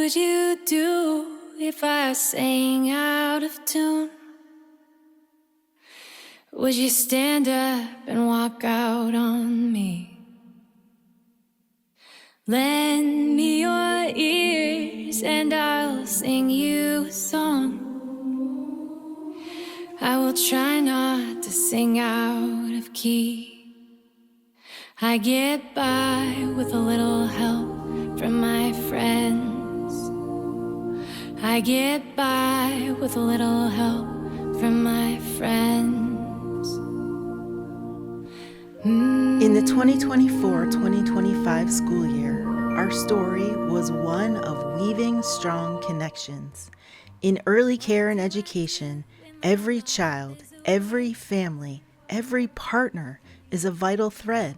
would you do if I sang out of tune? Would you stand up and walk out on me? Lend me your ears and I'll sing you a song. I will try not to sing out of key. I get by with a little help from my friends. I get by with a little help from my friends. In the 2024-2025 school year, our story was one of weaving strong connections. In early care and education, every child, every family, every partner is a vital thread.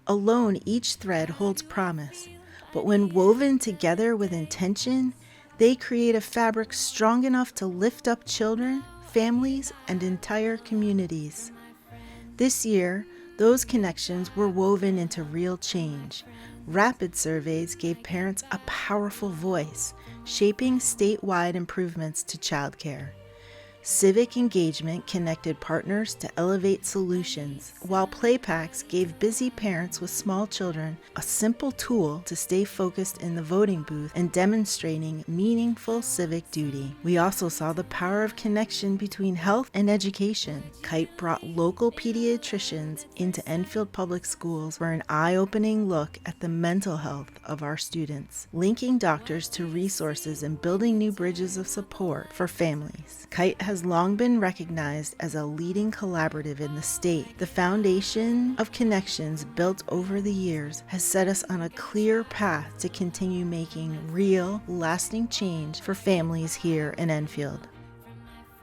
Alone, each thread holds promise, but when woven together with intention, they create a fabric strong enough to lift up children, families, and entire communities. This year, those connections were woven into real change. Rapid surveys gave parents a powerful voice, shaping statewide improvements to childcare. Civic engagement connected partners to elevate solutions, while play packs gave busy parents with small children a simple tool to stay focused in the voting booth and demonstrating meaningful civic duty. We also saw the power of connection between health and education. KITE brought local pediatricians into Enfield Public Schools for an eye-opening look at the mental health of our students, linking doctors to resources and building new bridges of support for families. KITE has long been recognized as a leading collaborative in the state. The foundation of connections built over the years has set us on a clear path to continue making real, lasting change for families here in Enfield.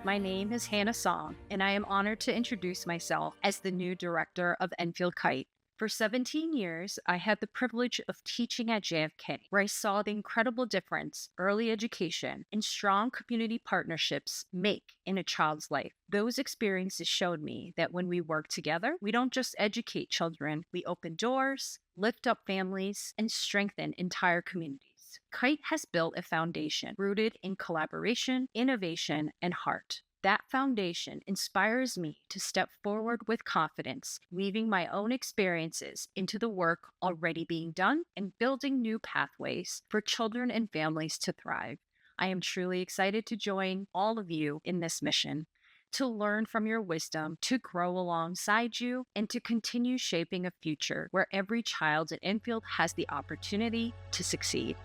My name is Hannah Song, and I am honored to introduce myself as the new director of Enfield KITE. For 17 years, I had the privilege of teaching at JFK, where I saw the incredible difference early education and strong community partnerships make in a child's life. Those experiences showed me that when we work together, we don't just educate children, we open doors, lift up families, and strengthen entire communities. KITE has built a foundation rooted in collaboration, innovation, and heart. That foundation inspires me to step forward with confidence, weaving my own experiences into the work already being done and building new pathways for children and families to thrive. I am truly excited to join all of you in this mission, to learn from your wisdom, to grow alongside you, and to continue shaping a future where every child at Enfield has the opportunity to succeed.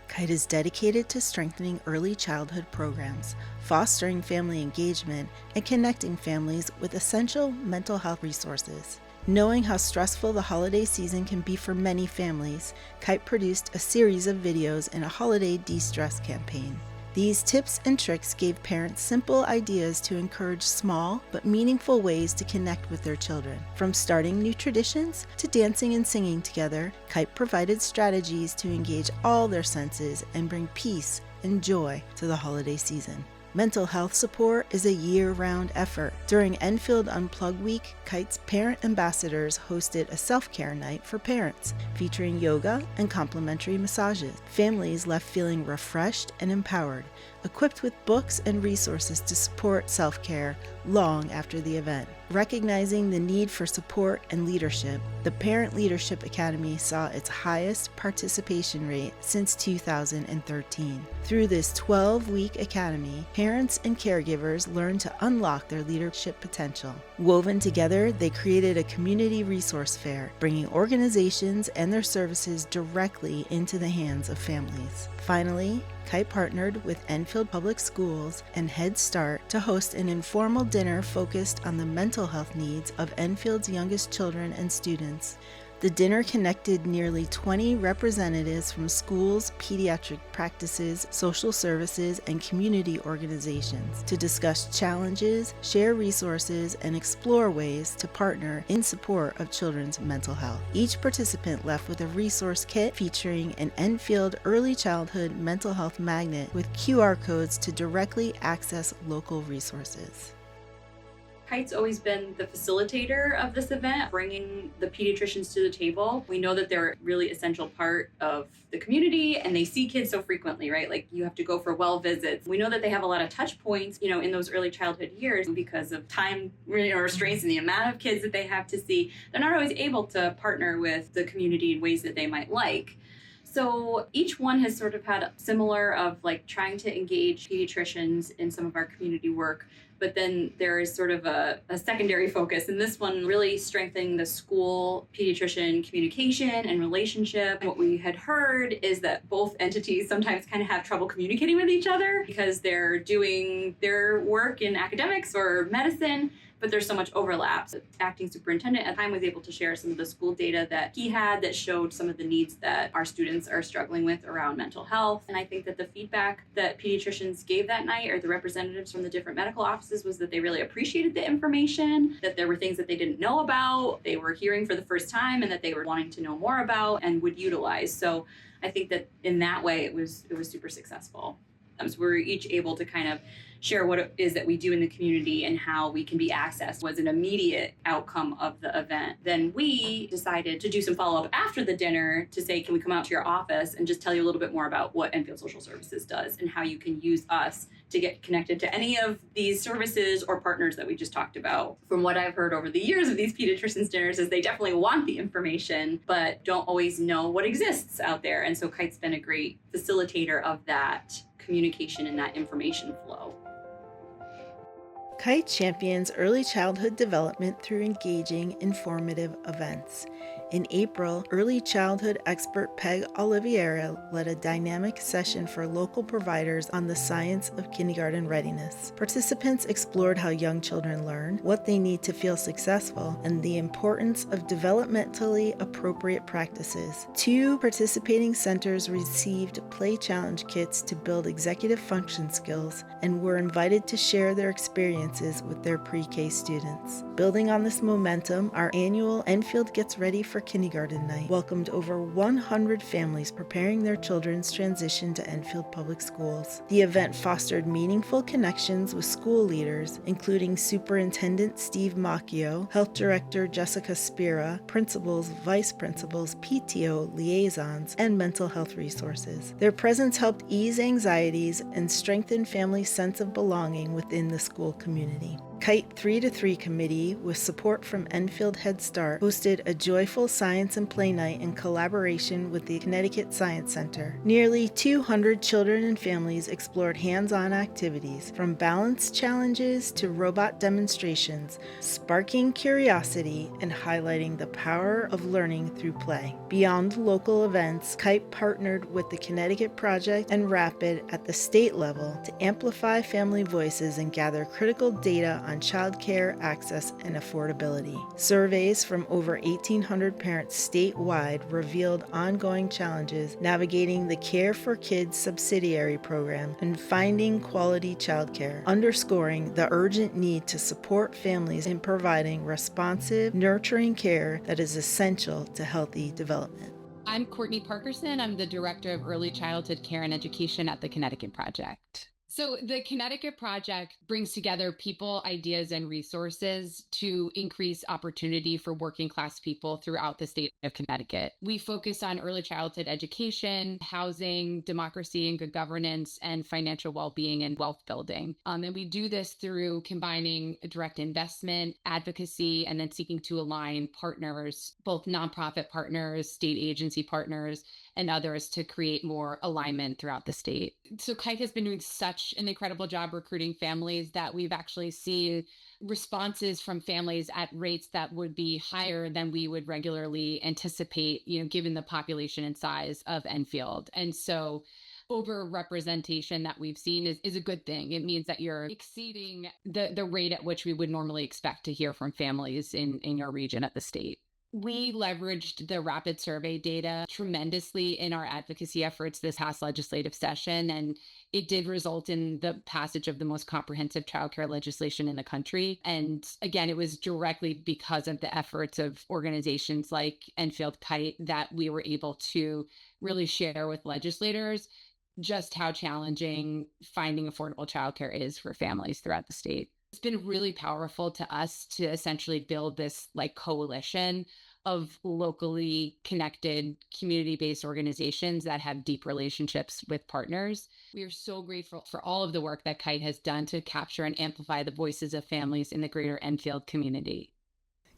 KITE is dedicated to strengthening early childhood programs, fostering family engagement, and connecting families with essential mental health resources. Knowing how stressful the holiday season can be for many families, KITE produced a series of videos in a holiday de-stress campaign. These tips and tricks gave parents simple ideas to encourage small but meaningful ways to connect with their children. From starting new traditions to dancing and singing together, KITE provided strategies to engage all their senses and bring peace and joy to the holiday season. Mental health support is a year-round effort. During Enfield Unplugged Week, KITE's parent ambassadors hosted a self-care night for parents, featuring yoga and complimentary massages. Families left feeling refreshed and empowered, equipped with books and resources to support self-care long after the event. Recognizing the need for support and leadership, the Parent Leadership Academy saw its highest participation rate since 2013. Through this 12-week academy, parents and caregivers learned to unlock their leadership potential. Woven together, they created a community resource fair, bringing organizations and their services directly into the hands of families. Finally, KITE partnered with Enfield Public Schools and Head Start to host an informal dinner focused on the mental health needs of Enfield's youngest children and students. The dinner connected nearly 20 representatives from schools, pediatric practices, social services, and community organizations to discuss challenges, share resources, and explore ways to partner in support of children's mental health. Each participant left with a resource kit featuring an Enfield Early Childhood Mental Health magnet with QR codes to directly access local resources. KITE's always been the facilitator of this event, bringing the pediatricians to the table. We know that they're a really essential part of the community and they see kids so frequently, right? Like you have to go for well visits. We know that they have a lot of touch points, in those early childhood years because of time restraints and the amount of kids that they have to see. They're not always able to partner with the community in ways that they might like. So each one has sort of had similar of like trying to engage pediatricians in some of our community work, but then there is sort of a secondary focus. And this one really strengthening the school pediatrician communication and relationship. What we had heard is that both entities sometimes kind of have trouble communicating with each other because they're doing their work in academics or medicine, but there's so much overlap. The acting superintendent at the time was able to share some of the school data that he had that showed some of the needs that our students are struggling with around mental health. And I think that the feedback that pediatricians gave that night, or the representatives from the different medical offices, was that they really appreciated the information, that there were things that they didn't know about, they were hearing for the first time, and that they were wanting to know more about and would utilize. So I think that in that way, it was super successful. So we're each able to kind of share what it is that we do in the community and how we can be accessed was an immediate outcome of the event. Then we decided to do some follow-up after the dinner to say, can we come out to your office and just tell you a little bit more about what Enfield Social Services does and how you can use us to get connected to any of these services or partners that we just talked about. From what I've heard over the years of these pediatricians dinners is they definitely want the information, but don't always know what exists out there. And so KITE's been a great facilitator of that communication and that information flow. KITE champions early childhood development through engaging, informative events. In April, early childhood expert Peg Oliveira led a dynamic session for local providers on the science of kindergarten readiness. Participants explored how young children learn, what they need to feel successful, and the importance of developmentally appropriate practices. 2 participating centers received play challenge kits to build executive function skills and were invited to share their experiences with their pre-K students. Building on this momentum, our annual Enfield Gets Ready for Kindergarten Night welcomed over 100 families preparing their children's transition to Enfield Public Schools. The event fostered meaningful connections with school leaders, including Superintendent Steve Macchio, Health Director Jessica Spira, principals, vice principals, PTO, liaisons, and mental health resources. Their presence helped ease anxieties and strengthen families' sense of belonging within the school community. KITE 3 to 3 Committee, with support from Enfield Head Start, hosted a joyful science and play night in collaboration with the Connecticut Science Center. Nearly 200 children and families explored hands-on activities, from balance challenges to robot demonstrations, sparking curiosity and highlighting the power of learning through play. Beyond local events, KITE partnered with the Connecticut Project and Rapid at the state level to amplify family voices and gather critical data on childcare access and affordability. Surveys from over 1,800 parents statewide revealed ongoing challenges navigating the Care for Kids subsidiary program and finding quality childcare, underscoring the urgent need to support families in providing responsive, nurturing care that is essential to healthy development. I'm Courtney Parkerson. I'm the Director of Early Childhood Care and Education at the Connecticut Project. So the Connecticut Project brings together people, ideas, and resources to increase opportunity for working class people throughout the state of Connecticut. We focus on early childhood education, housing, democracy and good governance, and financial well-being and wealth building. And we do this through combining direct investment, advocacy, and then seeking to align partners, both nonprofit partners, state agency partners, and others to create more alignment throughout the state. So KITE has been doing such an incredible job recruiting families that we've actually seen responses from families at rates that would be higher than we would regularly anticipate, given the population and size of Enfield. And so overrepresentation that we've seen is a good thing. It means that you're exceeding the rate at which we would normally expect to hear from families in your region at the state. We leveraged the rapid survey data tremendously in our advocacy efforts this past legislative session, and it did result in the passage of the most comprehensive childcare legislation in the country. And again, it was directly because of the efforts of organizations like Enfield KITE that we were able to really share with legislators just how challenging finding affordable childcare is for families throughout the state. It's been really powerful to us to essentially build this like coalition of locally connected community-based organizations that have deep relationships with partners. We are so grateful for all of the work that KITE has done to capture and amplify the voices of families in the greater Enfield community.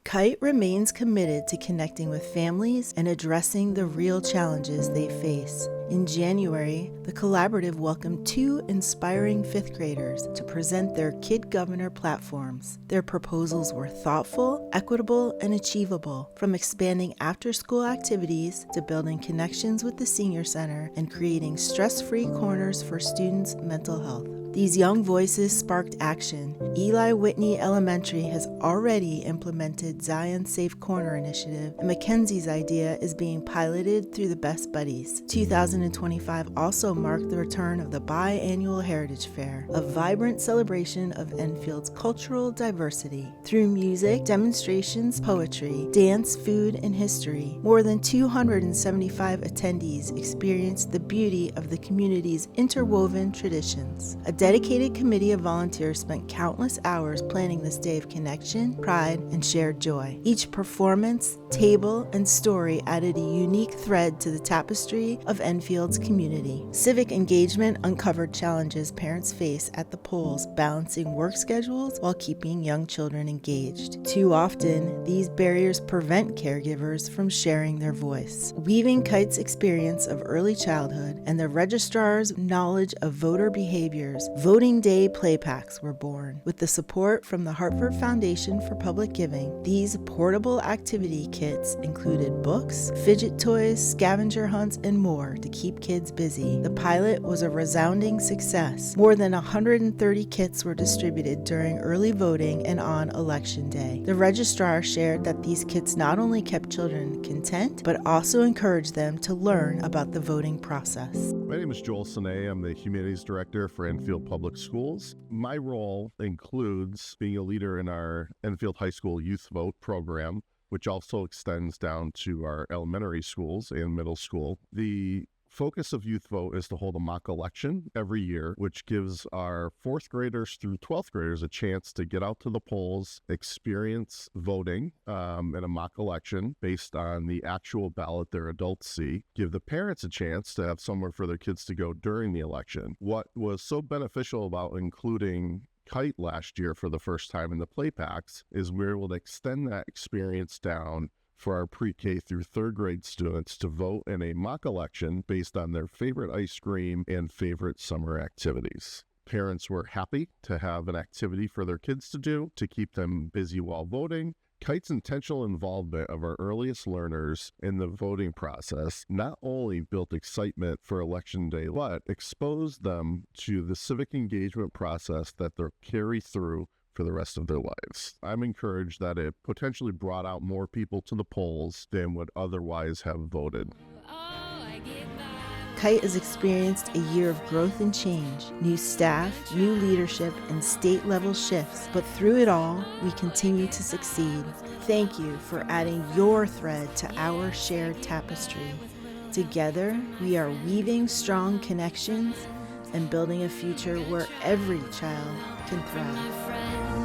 KITE remains committed to connecting with families and addressing the real challenges they face. In January, the collaborative welcomed 2 inspiring 5th graders to present their Kid Governor platforms. Their proposals were thoughtful, equitable, and achievable, from expanding after-school activities to building connections with the senior center and creating stress-free corners for students' mental health. These young voices sparked action. Eli Whitney Elementary has already implemented Zion's Safe Corner initiative, and Mackenzie's idea is being piloted through the Best Buddies. 2025 also marked the return of the biannual Heritage Fair, a vibrant celebration of Enfield's cultural diversity. Through music, demonstrations, poetry, dance, food, and history, more than 275 attendees experienced the beauty of the community's interwoven traditions. A dedicated committee of volunteers spent countless hours planning this day of connection, pride, and shared joy. Each performance, table, and story added a unique thread to the tapestry of Enfield's community. Civic engagement uncovered challenges parents face at the polls, balancing work schedules while keeping young children engaged. Too often, these barriers prevent caregivers from sharing their voice. Weaving KITE's experience of early childhood and the registrar's knowledge of voter behaviors, Voting Day play packs were born. With the support from the Hartford Foundation for Public Giving, these portable activity kits included books, fidget toys, scavenger hunts, and more to keep kids busy. The pilot was a resounding success. More than 130 kits were distributed during early voting and on Election Day. The registrar shared that these kits not only kept children content, but also encouraged them to learn about the voting process. My name is Joel Sine. I'm the Humanities Director for Enfield Public Schools. My role includes being a leader in our Enfield High School Youth Vote program, which also extends down to our elementary schools and middle school. The focus of Youth Vote is to hold a mock election every year, which gives our 4th graders through 12th graders a chance to get out to the polls, experience voting in a mock election based on the actual ballot their adults see, give the parents a chance to have somewhere for their kids to go during the election. What was so beneficial about including KITE last year for the first time in the play packs is we were able to extend that experience down for our pre-K through 3rd grade students to vote in a mock election based on their favorite ice cream and favorite summer activities. Parents were happy to have an activity for their kids to do to keep them busy while voting. KITE's intentional involvement of our earliest learners in the voting process not only built excitement for Election Day, but exposed them to the civic engagement process that they'll carry through for the rest of their lives. I'm encouraged that it potentially brought out more people to the polls than would otherwise have voted. KITE has experienced a year of growth and change, new staff, new leadership, and state-level shifts, but through it all, we continue to succeed. Thank you for adding your thread to our shared tapestry. Together, we are weaving strong connections and building a future where every child can thrive.